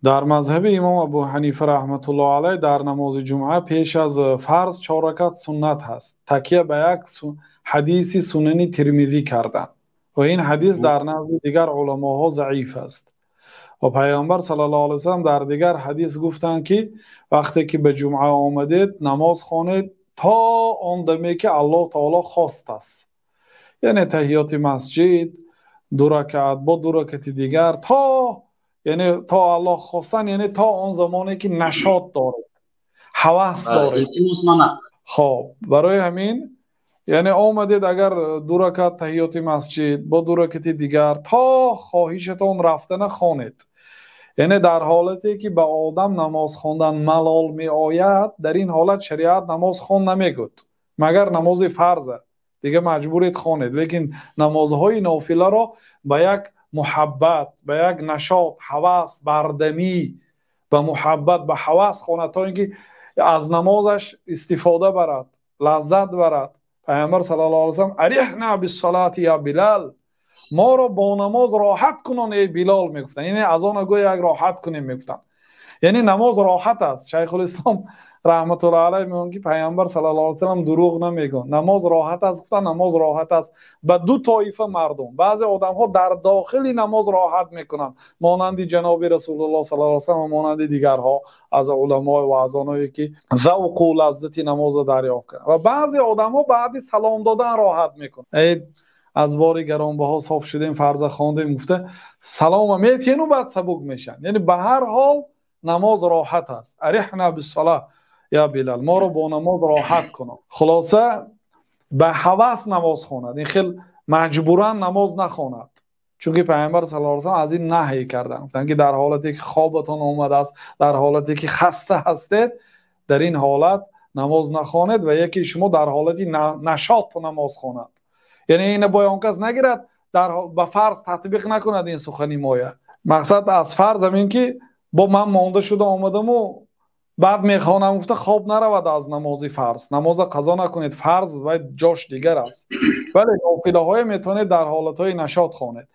در مذهب امام ابو حنیفه رحمت الله علیه در نماز جمعه پیش از فرض 4 رکعت سنت هست. تکیه به یک حدیث سننی ترمذی کردند و این حدیث در نزد دیگر علماها ضعیف است. و پیامبر صلی الله علیه و سلم در دیگر حدیث گفتند که وقتی که به جمعه آمدید نماز خوانید تا آن دمی که الله تعالی خواست است. یعنی تحیات مسجد 2 رکعت با 2 رکعت دیگر تا الله خواستن، یعنی تا آن زمانی که نشاط دارید، هوس دارید. خب برای همین یعنی آمدید اگر 2 رکعت تحیات مسجد با 2 رکعت دیگر تا خواهشتان رفتن خوانید. یعنی در حالتی که به آدم نماز خواندن ملال می آید، در این حالت شریعت نماز خوان نمیگوید مگر نماز فرضه دیگه مجبورید خوانید. لیکن نمازهای نافله را به یک محبت، به یک نشاط، هوس، بردمی به محبت، به هوس خواند تا اینکه از نمازش استفاده برد، لذت برد. پیامبر صلی الله علیه و سلم اریحنا بالصلاه یا بلال، ما را با نماز راحت کنون ای بلال میگفتن. یعنی از آن گویا یک راحت کنیم میگفتن، یعنی نماز راحت است. شیخ الاسلام رحمت الله علیه میگن که پیامبر صلی الله علیه و سلم دروغ نمیگن، نماز راحت است. گفتن نماز راحت است به 2 طایفه مردم. بعضی آدم ها در داخلی نماز راحت میکنن مانند جناب رسول الله صلی الله علیه و سلم و مانند دیگرها از علما و اذانایی که ذوق و لذت نماز دریافت کردن. و بعضی آدم ها بعد سلام دادن راحت میکنن. از بار گرانبها صاف شدیم فرض خواندیم گفته سلام میتین و بعد سبک میشن. یعنی به هر حال نماز راحت است. اریحنا بالصلاه یا بلال، ما رو با نماز راحت کنم. خلاصه به هوس نماز خواند، این خیلی مجبورا نماز نخواند، چون که پیامبر صلی الله علیه و سلم از این نهی کردن. گفتن که در حالتی که خوابتان آمده است، در حالتی که خسته هستید، در این حالت نماز نخواند. و یکی شما در حالتی نشاط نماز خواند. یعنی این بیان کس نگیرد به فرض تطبیق نکند این سخنی مایه. مقصد از فرض همین که با من مانده شده آمدم و بعد میخوانم گفته خواب نرود از نماز فرض، نماز قضا نکنید، فرض و جاش دیگر است. ولی نافله های میتونید در حالت های نشاط خوانید.